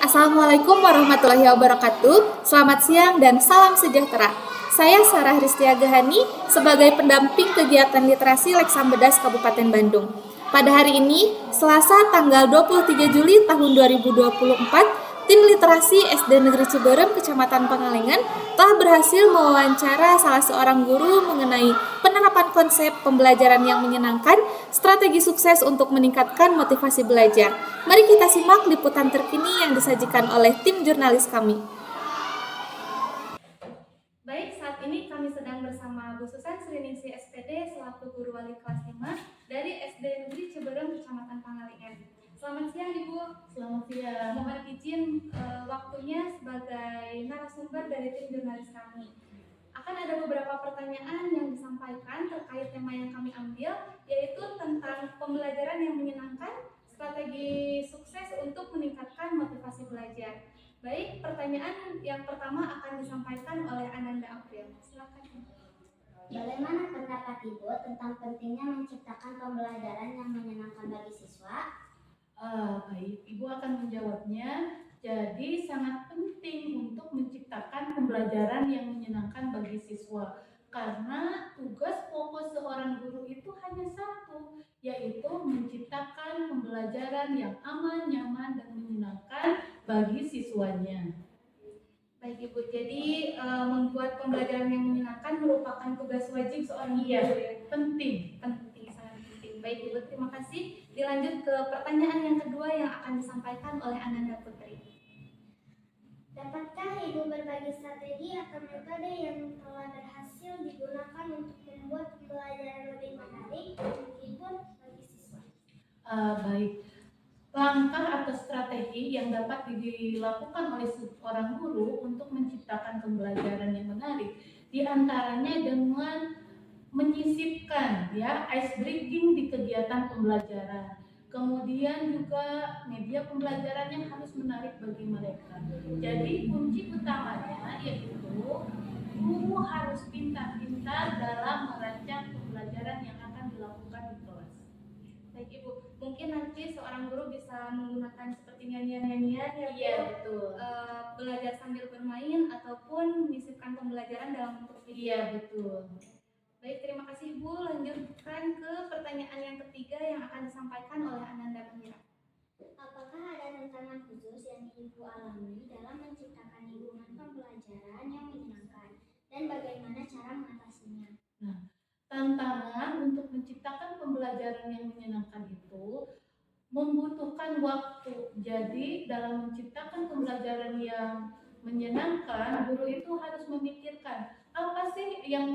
Assalamualaikum warahmatullahi wabarakatuh. Selamat siang dan salam sejahtera. Saya Sarah Ristia Gahani sebagai pendamping kegiatan literasi Lek Sambedas Kabupaten Bandung. Pada hari ini, Selasa tanggal 23 Juli tahun 2024, Tim Literasi SD Negeri Ciberem, Kecamatan Pangalengan telah berhasil mewawancara salah seorang guru mengenai penerapan konsep pembelajaran yang menyenangkan, strategi sukses untuk meningkatkan motivasi belajar. Mari kita simak liputan terkini yang disajikan oleh tim jurnalis kami. Baik, saat ini kami sedang bersama Bu Susan Sriningsi SPD selaku guru wali kelas 5 dari SD Negeri Ciberem, Kecamatan Pangalengan. Selamat siang Ibu. Selamat siang. Mohon izin waktunya sebagai narasumber dari tim jurnalis kami. Akan ada beberapa pertanyaan yang disampaikan terkait tema yang kami ambil, yaitu tentang pembelajaran yang menyenangkan, strategi sukses untuk meningkatkan motivasi belajar. Baik, pertanyaan yang pertama akan disampaikan oleh Ananda April. Silakan. Bagaimana pendapat Ibu tentang pentingnya menciptakan pembelajaran yang menyenangkan bagi siswa? Baik, Ibu akan menjawabnya. Jadi sangat penting untuk menciptakan pembelajaran yang menyenangkan bagi siswa. Karena tugas pokok seorang guru itu hanya satu, yaitu menciptakan pembelajaran yang aman, nyaman, dan menyenangkan bagi siswanya. Baik Ibu, jadi membuat pembelajaran yang menyenangkan merupakan tugas wajib seorang guru. Iya, penting. Sangat penting. Baik Ibu, terima kasih. Dilanjut ke pertanyaan yang kedua yang akan disampaikan oleh Ananda Putri. Dapatkah Ibu berbagi strategi atau metode yang telah berhasil digunakan untuk membuat pembelajaran lebih menarik dan menghibur bagi siswa? Baik. Langkah atau strategi yang dapat dilakukan oleh seorang guru untuk menciptakan pembelajaran yang menarik, diantaranya dengan menyisipkan ice breaking di kegiatan pembelajaran. Kemudian juga media pembelajarannya harus menarik bagi mereka. Jadi kunci utamanya yaitu guru harus pintar-pintar dalam merancang pembelajaran yang akan dilakukan di kelas. Baik Ibu, mungkin nanti seorang guru bisa menggunakan seperti nyanyian-nyanyian ya Bu? Iya, betul. Belajar sambil bermain ataupun menyisipkan pembelajaran dalam bentuk video. Iya, betul. Baik, terima kasih Bu. Lanjutkan ke pertanyaan yang ketiga yang akan disampaikan oleh Ananda Mira. Apakah ada tantangan khusus yang Ibu alami dalam menciptakan lingkungan pembelajaran yang menyenangkan dan bagaimana cara mengatasinya? Tantangan untuk menciptakan pembelajaran yang menyenangkan itu membutuhkan waktu. Jadi dalam menciptakan pembelajaran yang menyenangkan, guru itu harus memikirkan apa sih yang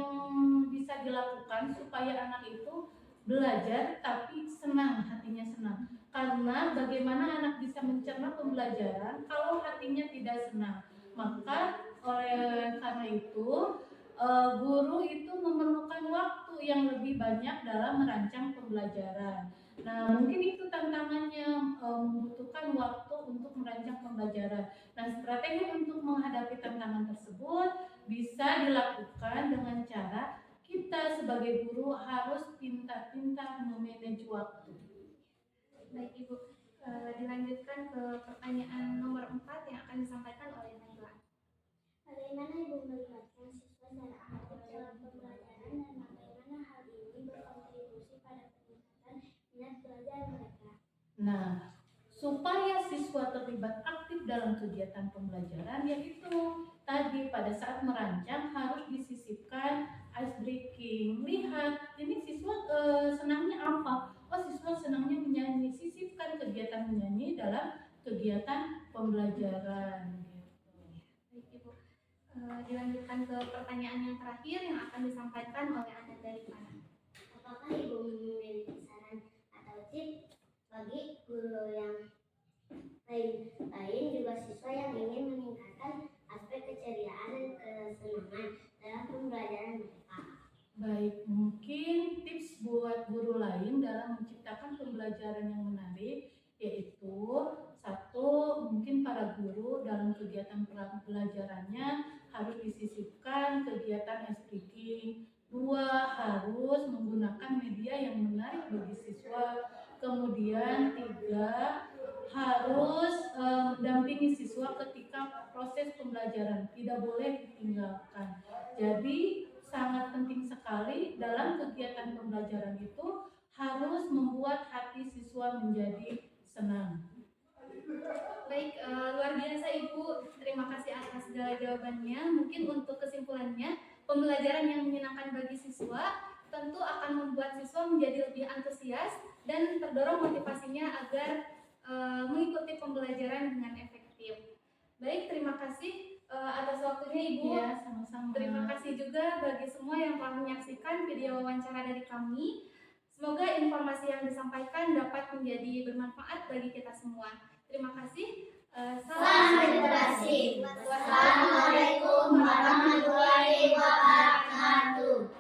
bisa dilakukan supaya anak itu belajar tapi senang, hatinya senang. Karena bagaimana anak bisa mencerna pembelajaran kalau hatinya tidak senang? Maka oleh karena itu guru itu memerlukan waktu yang lebih banyak dalam merancang pembelajaran. Nah, mungkin itu tantangannya, membutuhkan waktu untuk merancang pembelajaran. Nah, strategi untuk menghadapi tantangan tersebut bisa dilakukan dengan cara kita sebagai guru harus pintar-pintar memanage waktu. Baik Ibu, dilanjutkan ke pertanyaan nomor 4 yang akan disampaikan oleh Naila. Bagaimana Ibu melibatkan siswa secara aktif dalam pembelajaran dan bagaimana hal ini berkontribusi pada peningkatan minat belajar mereka? Nah, supaya siswa terlibat aktif dalam kegiatan pembelajaran, yaitu tadi pada saat merancang harus disisipkan ice breaking. Lihat, ini siswa senangnya apa? Oh, siswa senangnya menyanyi. Sisipkan kegiatan menyanyi dalam kegiatan pembelajaran. Baik Ibu, dilanjutkan ke pertanyaan yang terakhir yang akan disampaikan oleh Ananda Rifana. Apakah Ibu memiliki saran atau tips bagi guru yang lain juga siswa yang ingin meningkatkan aspek keceriaan dan kesenangan dalam pembelajaran mereka? Baik, mungkin tips buat guru lain dalam menciptakan pembelajaran yang menarik yaitu satu, mungkin para guru dalam kegiatan pembelajarannya harus disisipkan kegiatan speaking. Dua, harus menggunakan media yang menarik bagi siswa. Kemudian tiga, harus mendampingi mendampingi siswa ketika proses pembelajaran, tidak boleh ditinggalkan. Jadi sangat penting sekali dalam kegiatan pembelajaran itu harus membuat hati siswa menjadi senang. Baik, luar biasa Ibu. Terima kasih atas segala jawabannya. Mungkin untuk kesimpulannya, pembelajaran yang menyenangkan bagi siswa tentu akan membuat siswa menjadi lebih antusias dan terdorong motivasinya agar mengikuti pembelajaran dengan efektif. Baik, terima kasih atas waktunya Ibu. Iya, sama-sama. Terima kasih juga bagi semua yang telah menyaksikan video wawancara dari kami. Semoga informasi yang disampaikan dapat menjadi bermanfaat bagi kita semua. Terima kasih. Salam edukasi. Wassalamualaikum warahmatullahi wabarakatuh.